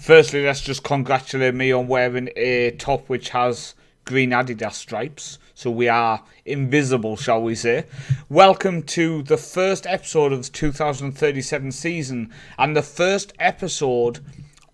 Firstly, let's just congratulate me on wearing a top which has green Adidas stripes. So we are invisible, shall we say. Welcome to the first episode of the 2037 season and the first episode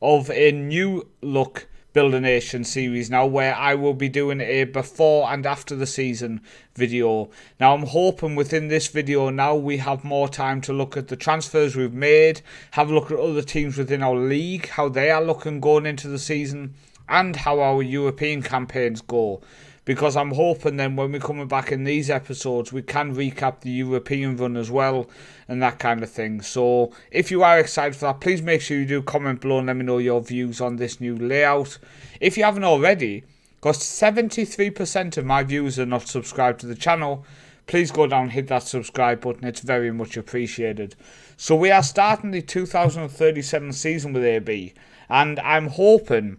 of a new look Build a Nation series now, where I will be doing a before and after the season video. Now I'm hoping within this video now we have more time to look at the transfers we've made, have a look at other teams within our league, how they are looking going into the season, and how our European campaigns go. Because I'm hoping then when we're coming back in these episodes, we can recap the European run as well and that kind of thing. So if you are excited for that, please make sure you do comment below and let me know your views on this new layout. If you haven't already, because 73% of my viewers are not subscribed to the channel, please go down and hit that subscribe button. It's very much appreciated. So we are starting the 2037 season with AB, and I'm hoping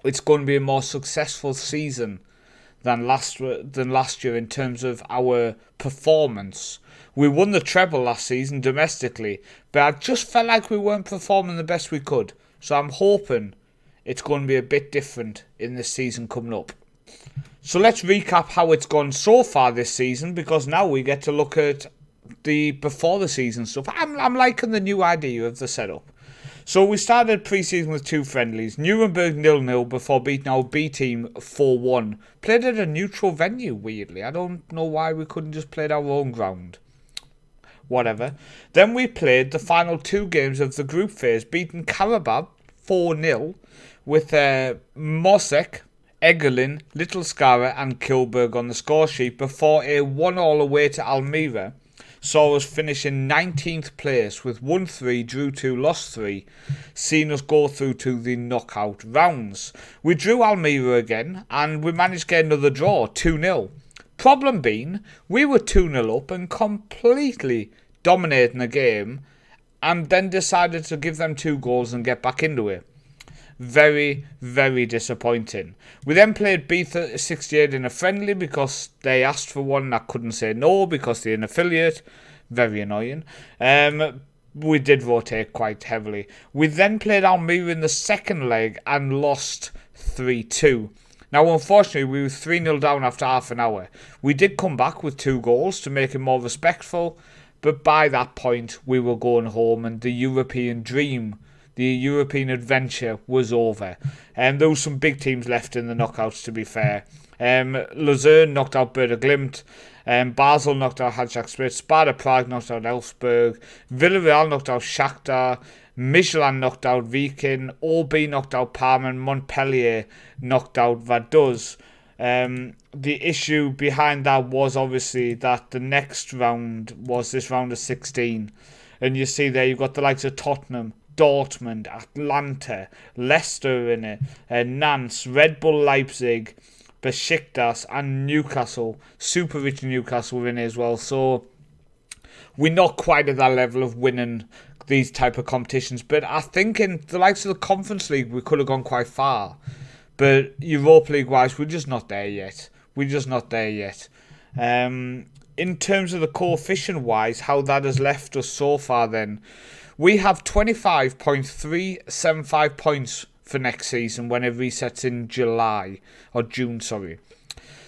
it's going to be a more successful season than last year in terms of our performance. We won the treble last season domestically, but I just felt like we weren't performing the best we could. So I'm hoping it's going to be a bit different in this season coming up. So let's recap how it's gone so far this season, because now we get to look at the before the season stuff. I'm liking the new idea of the setup. So we started pre-season with 2 friendlies. Nuremberg 0-0 before beating our B team 4-1. Played at a neutral venue, weirdly. I don't know why we couldn't just play at our own ground. Whatever. Then we played the final 2 games of the group phase, beating Karabakh 4-0 with Mosek, Egerlin, Little Skara and Kilberg on the score sheet before a 1-1 away to Almira saw us finish in 19th place with 1-3, drew 2, lost 3, seeing us go through to the knockout rounds. We drew Almira again and we managed to get another draw, 2-0. Problem being, we were 2-0 up and completely dominating the game and then decided to give them 2 goals and get back into it. Very, very disappointing. We then played B68 in a friendly because they asked for one and I couldn't say no because they're an affiliate. Very annoying. We did rotate quite heavily. We then played Almira in the second leg and lost 3-2. Now, unfortunately, we were 3-0 down after half an hour. We did come back with 2 goals to make it more respectful, but by that point, we were going home and the European dream, the European adventure was over. There were some big teams left in the knockouts, to be fair. Luzern knocked out Werder Glimt. Basel knocked out Hajduk Split. Sparta Prague knocked out Elfsberg. Villarreal knocked out Shakhtar. Michelin knocked out Viking. OB knocked out Parma. And Montpellier knocked out Vaduz. The issue behind that was obviously that the next round was this round of 16. And you see there you've got the likes of Tottenham, Dortmund, Atlanta, Leicester in it, Nantes, Red Bull Leipzig, Besiktas and Newcastle. Super rich Newcastle were in it as well. So we're not quite at that level of winning these type of competitions. But I think in the likes of the Conference League we could have gone quite far. But Europa League wise we're just not there yet. We're just not there yet. In terms of the coefficient wise, how that has left us so far then, we have 25.375 points for next season when it resets in July, or June, sorry.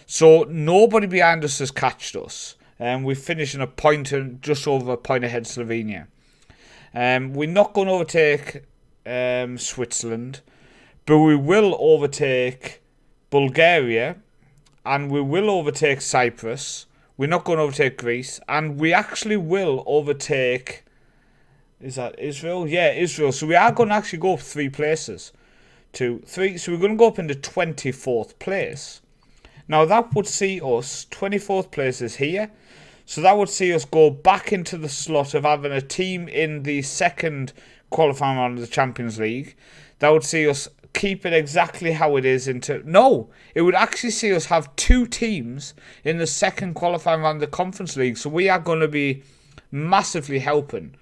So nobody behind us has catched us. We're finishing a point, just over a point ahead of Slovenia. We're not going to overtake Switzerland, but we will overtake Bulgaria, and we will overtake Cyprus. We're not going to overtake Greece, and we actually will overtake... Is that Israel? Yeah, Israel. So we are going to actually go up 3 places. 2, 3. So we're going to go up into 24th place. Now that would see us, 24th place is here. So that would see us go back into the slot of having a team in the second qualifying round of the Champions League. That would see us keep it exactly how it is no, it would actually see us have 2 teams in the second qualifying round of the Conference League. So we are going to be massively helping.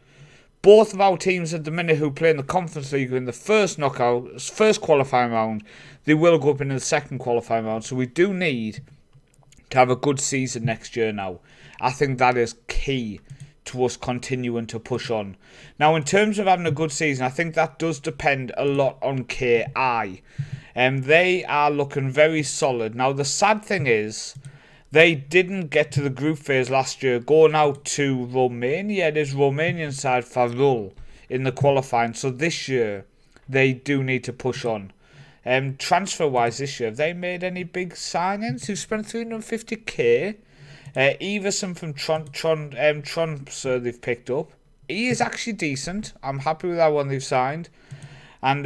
Both of our teams at the minute who play in the Conference League in the first qualifying round, they will go up in the second qualifying round. So we do need to have a good season next year now. I think that is key to us continuing to push on. Now, in terms of having a good season, I think that does depend a lot on KI. And they are looking very solid. Now, the sad thing is, they didn't get to the group phase last year, going out to Romania. It is Romanian side Faroe in the qualifying. So this year, they do need to push on. Transfer-wise this year, have they made any big signings? Who've spent 350k? Everson from Tromsø they've picked up. He is actually decent. I'm happy with that one they've signed. And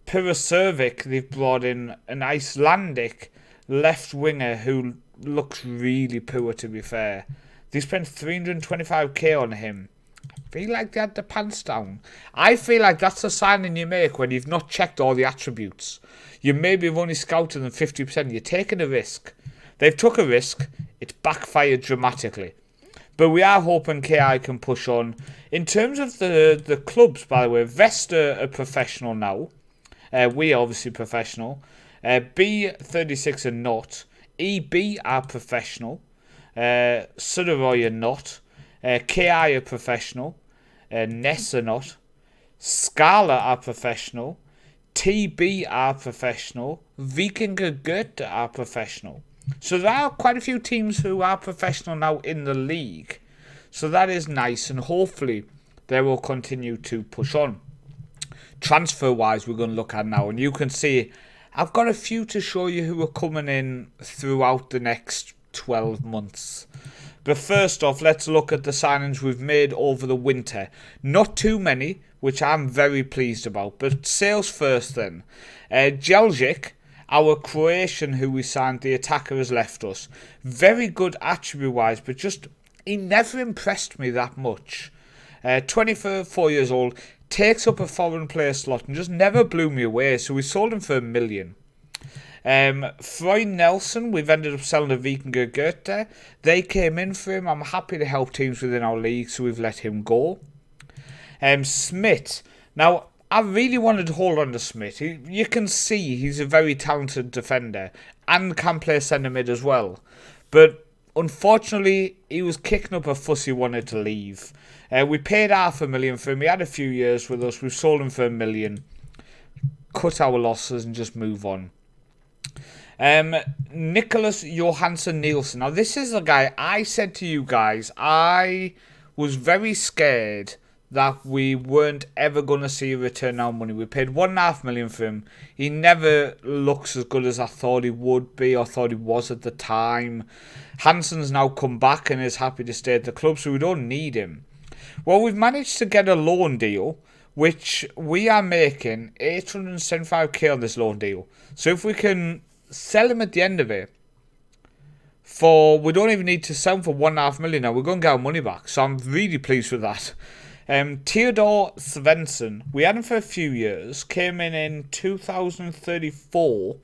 Piraservic, they've brought in an Icelandic left winger who looks really poor, to be fair. They spent 325k on him. I feel like they had the pants down. I feel like that's a signing you make when you've not checked all the attributes. You maybe have only scouted them 50%. You're taking a risk. They've took a risk. It's backfired dramatically. But we are hoping KI can push on. In terms of the clubs, by the way, Vesta are professional now. We are obviously professional. B36 are not. EB are professional. Sudaroy are not. KI are professional. Ness are not. Scala are professional. TB are professional. Vikingur Goethe are professional. So there are quite a few teams who are professional now in the league. So that is nice, and hopefully they will continue to push on. Transfer-wise, we're going to look at now, and you can see I've got a few to show you who are coming in throughout the next 12 months. But first off, let's look at the signings we've made over the winter. Not too many, which I'm very pleased about, but sales first then. Jeljic, our Croatian who we signed, the attacker, has left us. Very good attribute-wise, but just he never impressed me that much. 24 years old, takes up a foreign player slot and just never blew me away, so we sold him for $1 million. Freud Nelson, we've ended up selling to Vikingur Goethe. They came in for him. I'm happy to help teams within our league, so we've let him go. Smith, now I really wanted to hold on to Smith. You can see he's a very talented defender and can play centre mid as well. But unfortunately, he was kicking up a fuss. He wanted to leave. We paid $500,000 for him. He had a few years with us. We've sold him for $1 million. Cut our losses and just move on. Nicholas Johansson Nielsen. Now, this is a guy I said to you guys, I was very scared that we weren't ever going to see a return on money. We paid $1.5 million for him. He never looks as good as I thought he would be or thought he was at the time. Hansen's now come back and is happy to stay at the club, so we don't need him. Well, we've managed to get a loan deal, which we are making $875k on this loan deal. So if we can sell him at the end of it, we don't even need to sell him for $1.5 million now. We're going to get our money back. So I'm really pleased with that. Theodore Svensson, we had him for a few years, came in 2034,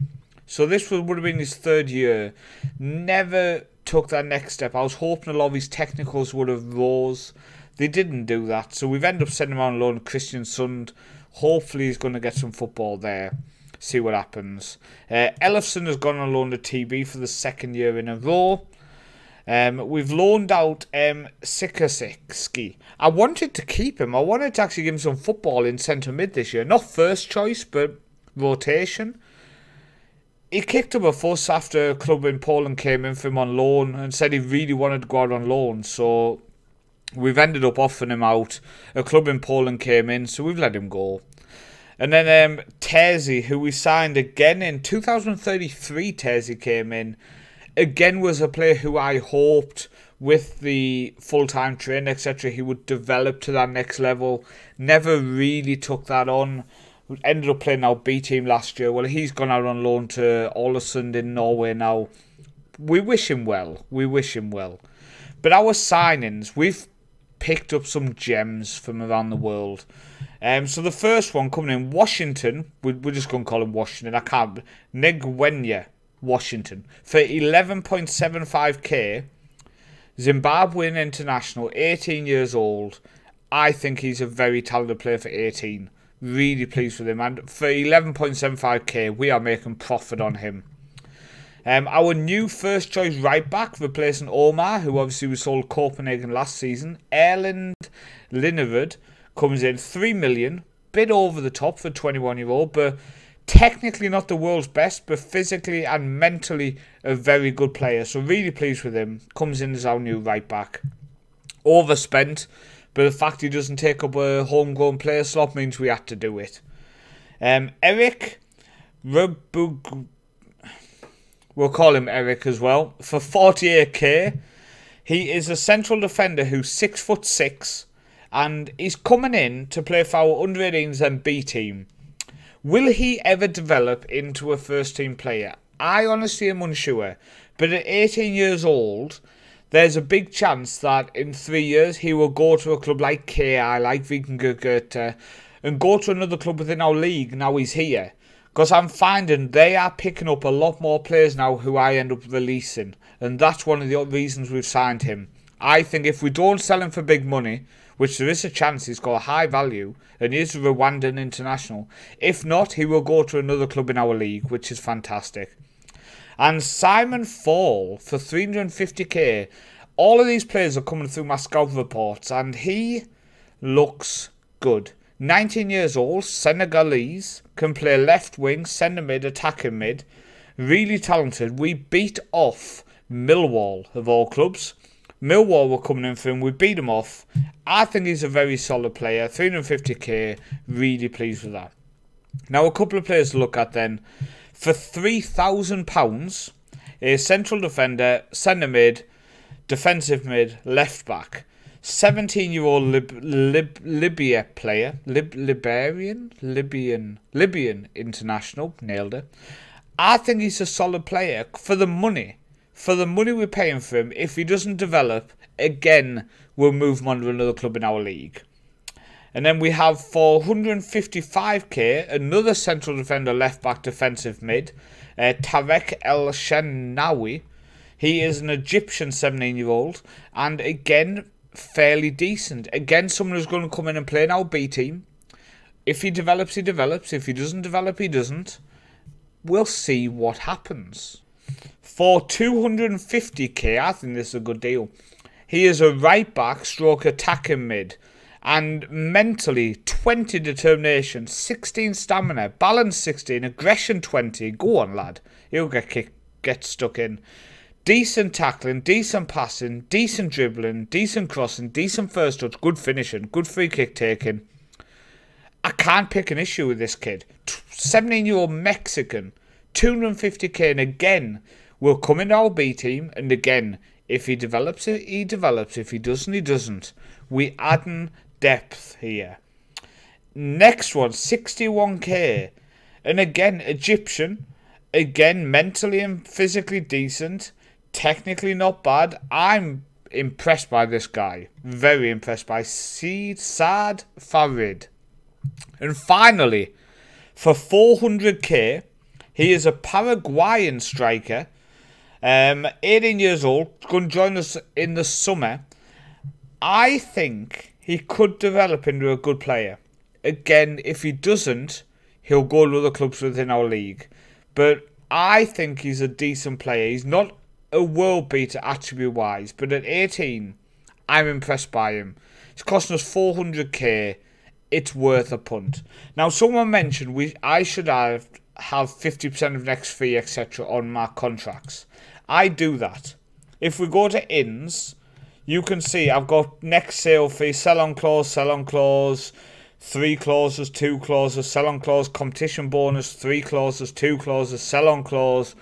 so this would have been his third year, never took that next step. I was hoping a lot of his technicals would have rose. They didn't do that, so we've ended up sending him on loan to Kristiansund. Hopefully he's going to get some football there, see what happens. Ellefson has gone on loan to TB for the second year in a row. We've loaned out Sikasiki. I wanted to keep him. I wanted to actually give him some football in centre mid this year. Not first choice, but rotation. He kicked up a fuss after a club in Poland came in for him on loan and said he really wanted to go out on loan. So we've ended up offering him out. A club in Poland came in, so we've let him go. And then Terzi, who we signed again in 2033, Terzi came in. Again, was a player who I hoped with the full-time training, etc., he would develop to that next level. Never really took that on. Ended up playing our B team last year. Well, he's gone out on loan to Ålesund in Norway now. We wish him well. We wish him well. But our signings, we've picked up some gems from around the world. So the first one coming in, Washington. We're just going to call him Washington. I can't. Negwenya. Washington for 11.75k. Zimbabwean international, 18 years old. I think he's a very talented player for 18. Really pleased with him. And for 11.75k, we are making profit on him. Our new first choice right back, replacing Omar, who obviously we sold Copenhagen last season, Erland Linnerud, comes in 3 million, bit over the top for a 21-year-old, but technically not the world's best, but physically and mentally a very good player. So really pleased with him. Comes in as our new right back. Overspent, but the fact he doesn't take up a homegrown player slot means we had to do it. Eric Rubug, we'll call him Eric as well, for 48k. He is a central defender who's 6'6", and he's coming in to play for our under-18s and B team. Will he ever develop into a first-team player? I honestly am unsure, but at 18 years old, there's a big chance that in 3 years he will go to a club like KI, like Vikingur, and go to another club within our league now he's here. Because I'm finding they are picking up a lot more players now who I end up releasing, and that's one of the reasons we've signed him. I think if we don't sell him for big money, which there is a chance he's got a high value, and he is a Rwandan international. If not, he will go to another club in our league, which is fantastic. And Simon Fall for 350k. All of these players are coming through my scout reports, and he looks good. 19 years old, Senegalese, can play left wing, centre mid, attacking mid. Really talented. We beat off Millwall, of all clubs. Millwall were coming in for him. We beat him off. I think he's a very solid player. 350k. Really pleased with that. Now, a couple of players to look at then. For £3,000, a central defender, centre mid, defensive mid, left back. 17-year-old Libya player. Libyan international. Nailed it. I think he's a solid player for the money. For the money we're paying for him, if he doesn't develop, again, we'll move him on to another club in our league. And then we have for 155k, another central defender, left-back, defensive mid, Tarek El Shenawi. He is an Egyptian 17-year-old, and again, fairly decent. Again, someone who's going to come in and play in our B team. If he develops, he develops. If he doesn't develop, he doesn't. We'll see what happens. For 250k, I think this is a good deal. He is a right back stroke attacking mid. And mentally, 20 determination, 16 stamina, balance 16, aggression 20. Go on, lad. He'll get stuck in. Decent tackling, decent passing, decent dribbling, decent crossing, decent first touch, good finishing, good free kick taking. I can't pick an issue with this kid. 17-year-old Mexican, 250k, and again, will come in our B team, and again, if he develops it, he develops. If he doesn't, he doesn't. We adding depth here. Next one, 61k, and again, Egyptian, again, mentally and physically decent, technically not bad. I'm impressed by this guy. Very impressed by Saad Farid. And finally, for 400k, he is a Paraguayan striker, 18 years old, going to join us in the summer. I think he could develop into a good player. Again, if he doesn't, he'll go to other clubs within our league. But I think he's a decent player. He's not a world beater attribute-wise, but at 18, I'm impressed by him. It's costing us 400k. It's worth a punt. Now, someone mentioned I should have 50% of next fee, etc. on my contracts. I do that. If we go to ins, you can see I've got next sale fee, sell on clause, 3 clauses, 2 clauses, sell on clause, competition bonus, 3 clauses, 2 clauses, sell on clause.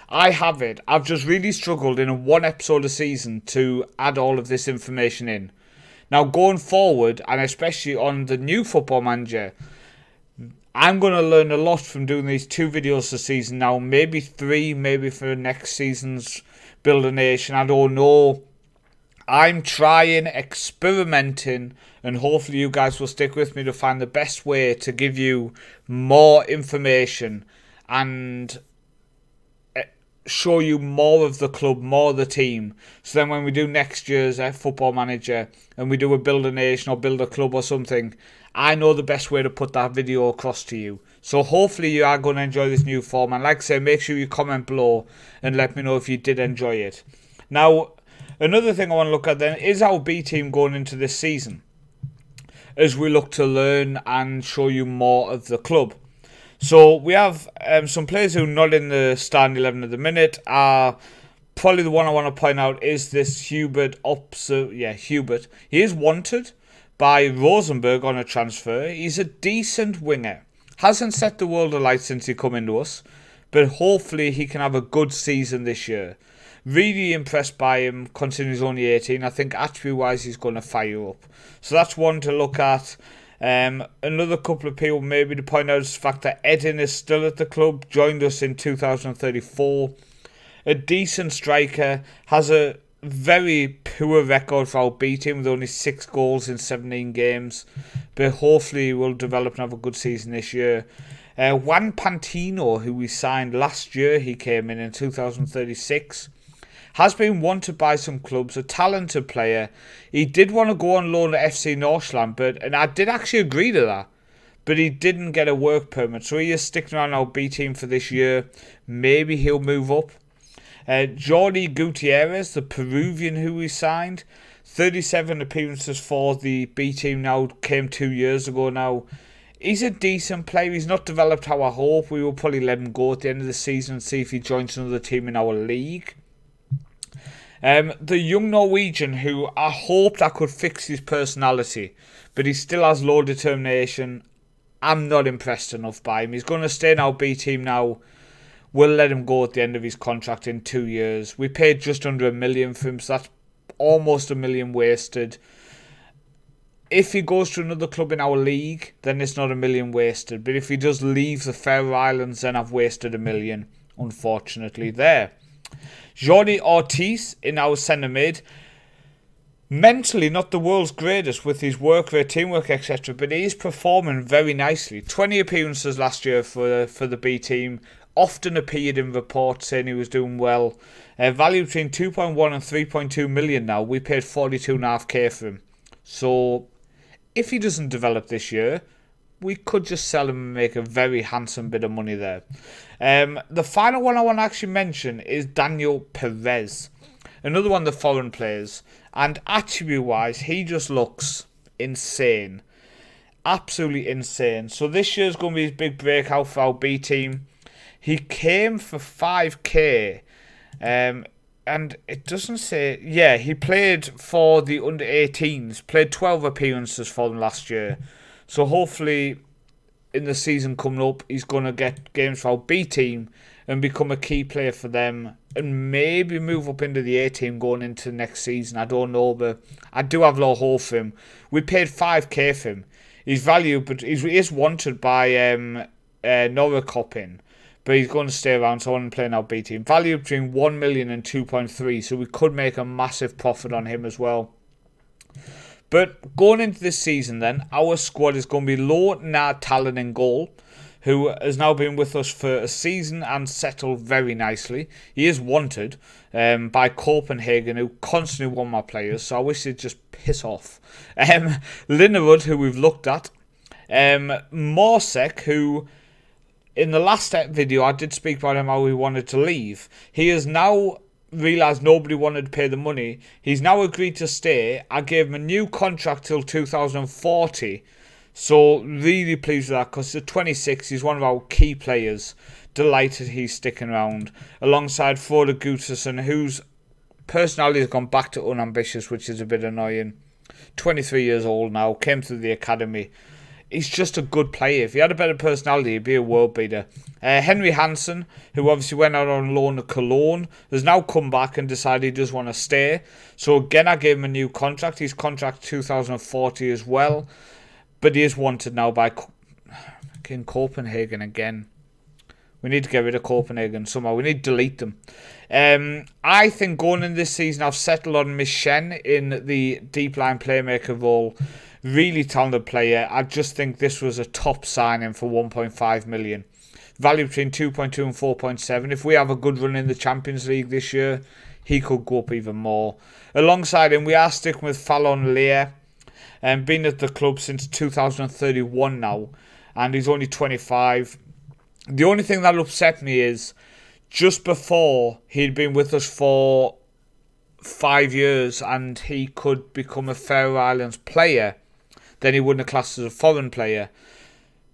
I have it. I've just really struggled in one episode a season to add all of this information in. Now, going forward, and especially on the new Football Manager, I'm going to learn a lot from doing these 2 videos a season now. Maybe 3, maybe for next season's Build a Nation. I don't know. I'm trying, experimenting, and hopefully you guys will stick with me to find the best way to give you more information and show you more of the club, more of the team. So then when we do next year's Football Manager and we do a Build a Nation or Build a Club or something, I know the best way to put that video across to you. So hopefully you are going to enjoy this new form. And like I say, make sure you comment below and let me know if you did enjoy it. Now, another thing I want to look at then is our B team going into this season, as we look to learn and show you more of the club. So we have some players who are not in the starting 11 at the minute. Probably the one I want to point out is this Hubert. Hubert. He is wanted by Rosenborg on a transfer. He's a decent winger. Hasn't set the world alight since he come into us, but hopefully he can have a good season this year. Really impressed by him, considering he's only 18. I think attribute-wise he's going to fire up. So that's one to look at. Another couple of people maybe to point out is the fact that Edin is still at the club, joined us in 2034. A decent striker, has a very poor record for our B team with only 6 goals in 17 games, but hopefully he will develop and have a good season this year. Juan Pantino, who we signed last year, he came in 2036, has been wanted by some clubs, a talented player. He did want to go on loan to FC Northland, and I did actually agree to that, but he didn't get a work permit, so he is sticking around our B team for this year. Maybe he'll move up. Jordi Gutierrez, the Peruvian who we signed, 37 appearances for the B team now, came 2 years ago now. He's a decent player. He's not developed how I hope. We will probably let him go at the end of the season and see if he joins another team in our league. The young Norwegian who I hoped I could fix his personality, but he still has low determination. I'm not impressed enough by him. He's going to stay in our B team now. We'll let him go at the end of his contract in 2 years. We paid just under $1 million for him, so that's almost $1 million wasted. If he goes to another club in our league, then it's not $1 million wasted. But if he does leave the Faroe Islands, then I've wasted $1 million, unfortunately, there. Jordi Ortiz in our centre mid. Mentally not the world's greatest with his work rate, teamwork, etc. But he is performing very nicely. 20 appearances last year for the B team. Often appeared in reports saying he was doing well. Value between 2.1 and 3.2 million now. We paid 42.5k for him. So if he doesn't develop this year, we could just sell him and make a very handsome bit of money there. The final one I want to actually mention is Daniel Perez. Another one of the foreign players. And attribute-wise, he just looks insane. Absolutely insane. So this year's going to be his big breakout for our B team. He came for 5k. And it doesn't say... Yeah, he played for the under-18s. Played 12 appearances for them last year. So hopefully, in the season coming up, he's going to get games for our B team and become a key player for them. And maybe move up into the A team going into next season. I don't know, but I do have low hope for him. We paid 5k for him. He's valued, but he is wanted by Norrköping. But he's going to stay around, so I want to play in our B team. Value between 1 million and 2.3, so we could make a massive profit on him as well. But going into this season then, our squad is going to be Lord Talon in goal, who has now been with us for a season and settled very nicely. He is wanted by Copenhagen, who constantly want my players, so I wish they'd just piss off. Linnerud, who we've looked at. Morsek, who... In the last video, I did speak about him how he wanted to leave. He has now realised nobody wanted to pay the money. He's now agreed to stay. I gave him a new contract till 2040. So, really pleased with that because at 26, he's one of our key players. Delighted he's sticking around. Alongside Frode Gutterson, whose personality has gone back to unambitious, which is a bit annoying. 23 years old now, came through the academy. He's just a good player. If he had a better personality, he'd be a world beater. Henry Hansen, who obviously went out on loan to Cologne, has now come back and decided he does want to stay. So again, I gave him a new contract. His contract 2040 as well. But he is wanted now by Copenhagen again. We need to get rid of Copenhagen somehow. We need to delete them. I think going in this season, I've settled on Michen in the deep line playmaker role. Really talented player. I just think this was a top signing for 1.5 million. Value between 2.2 and 4.7. If we have a good run in the Champions League this year, he could go up even more. Alongside him, we are sticking with Fallon Lear. Been at the club since 2031 now, and he's only 25. The only thing that upset me is just before he'd been with us for 5 years and he could become a Faroe Islands player, then he wouldn't have classed as a foreign player.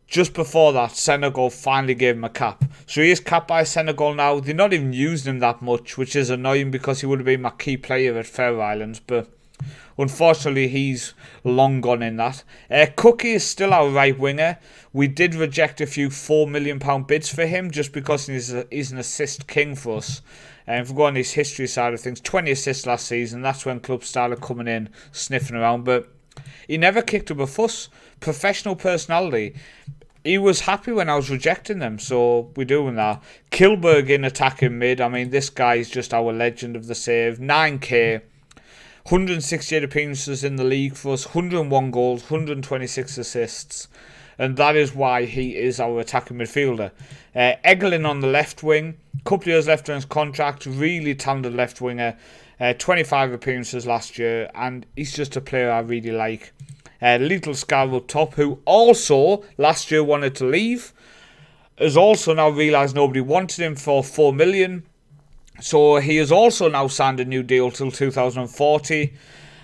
Just before that, Senegal finally gave him a cap. So he is capped by Senegal now. They're not even using him that much, which is annoying because he would have been my key player at Faroe Islands. But unfortunately, he's long gone in that. Cookie is still our right winger. We did reject a few £4 million bids for him just because he's an assist king for us. And if we go on his history side of things, 20 assists last season. That's when clubs started coming in, sniffing around. But he never kicked up a fuss. Professional personality. He was happy when I was rejecting them, so we're doing that. Kilberg in attacking mid. I mean, this guy is just our legend of the save. 9k, 168 appearances in the league for us, 101 goals, 126 assists. And that is why he is our attacking midfielder. Egelin on the left wing. Couple of years left on his contract. Really talented left winger. 25 appearances last year. And he's just a player I really like. Little Scar up top, who also last year wanted to leave, has also now realised nobody wanted him for 4 million. So he has also now signed a new deal till 2040.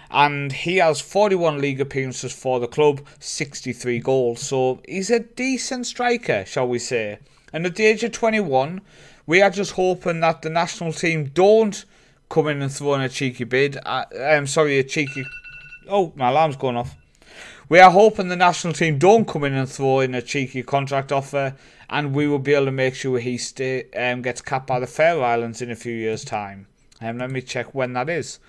And he has 41 league appearances for the club, 63 goals. So he's a decent striker, shall we say. And at the age of 21, we are just hoping that the national team don't come in and throw in a cheeky bid. Oh, my alarm's going off. We are hoping the national team don't come in and throw in a cheeky contract offer, and we will be able to make sure he gets capped by the Faroe Islands in a few years' time. Let me check when that is.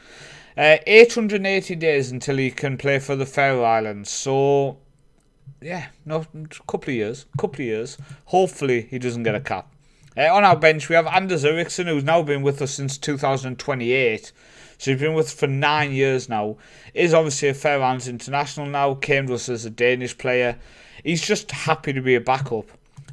880 days until he can play for the Faroe Islands. So, yeah, no, a couple of years. Hopefully he doesn't get a cap. On our bench, we have Anders Eriksson, who's now been with us since 2028. So he's been with us for 9 years now. Is obviously a Faroe Islands international now. Came to us as a Danish player. He's just happy to be a backup.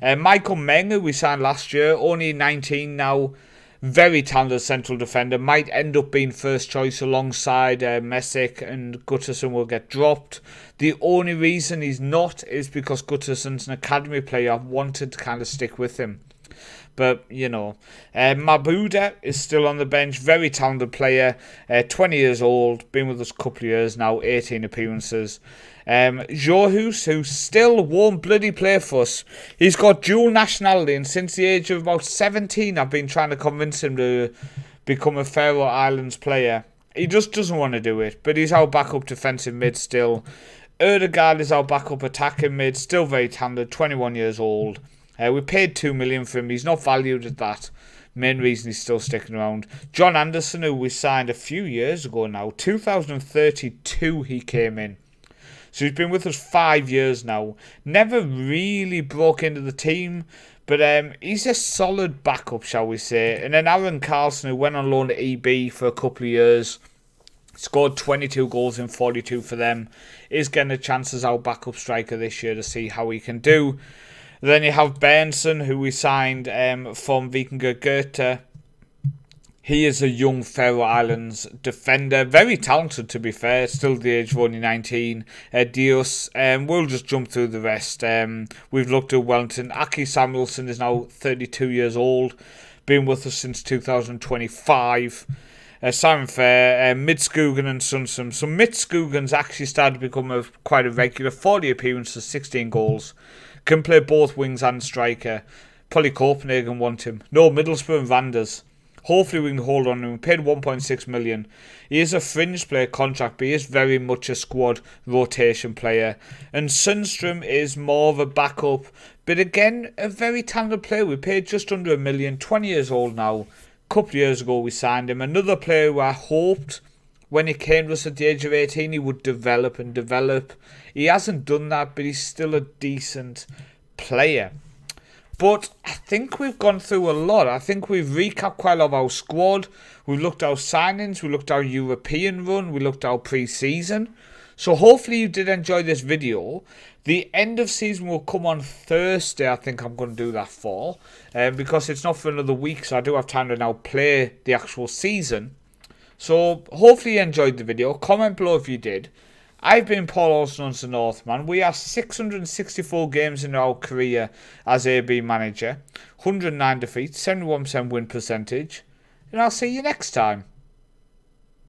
Michael Meng, who we signed last year, only 19 now. Very talented central defender. Might end up being first choice alongside Messick, and Gutterson will get dropped. The only reason he's not is because Gutterson's an academy player. I've wanted to kind of stick with him. But, you know, Mabuda is still on the bench. Very talented player. 20 years old. Been with us a couple of years now. 18 appearances. Johus, who still won't bloody play for us. He's got dual nationality. And since the age of about 17, I've been trying to convince him to become a Faroe Islands player. He just doesn't want to do it. But he's our backup defensive mid still. Erdegaard is our backup attacking mid. Still very talented. 21 years old. We paid 2 million for him. He's not valued at that. Main reason he's still sticking around. John Anderson, who we signed a few years ago now. 2032 he came in. So he's been with us 5 years now. Never really broke into the team. But he's a solid backup, shall we say. And then Aaron Carlson, who went on loan to EB for a couple of years. Scored 22 goals in 42 for them. Is getting a chance as our backup striker this year to see how he can do. Then you have Benson, who we signed from Vikingur Goethe. He is a young Faroe Islands defender. Very talented, to be fair. Still the age of only 19. Dios. We'll just jump through the rest. We've looked at Wellington. Aki Samuelson is now 32 years old. Been with us since 2025. Simon Fair, Midskogen and Sunsum. So Midskogen's actually started to become quite a regular. 40 appearances, 16 goals. Can play both wings and striker. Probably Copenhagen want him. No, Middlesbrough and Vanders. Hopefully we can hold on to him. We paid 1.6 million. He is a fringe player contract, but he is very much a squad rotation player. And Sundström is more of a backup. But again, a very talented player. We paid just under 1 million. 20 years old now. A couple of years ago we signed him. Another player who I hoped when he came to us at the age of 18 he would develop and develop. He hasn't done that, but he's still a decent player. But I think we've gone through a lot. I think we've recapped quite a lot of our squad. We've looked at our signings. We looked at our European run. We looked at our pre-season. So hopefully you did enjoy this video. The end of season will come on Thursday. I think I'm going to do that for. Because it's not for another week. So I do have time to now play the actual season. So hopefully you enjoyed the video. Comment below if you did. I've been Paul Olsen the Northman. We are 664 games in our career as AB manager, 109 defeats, 71% win percentage, and I'll see you next time.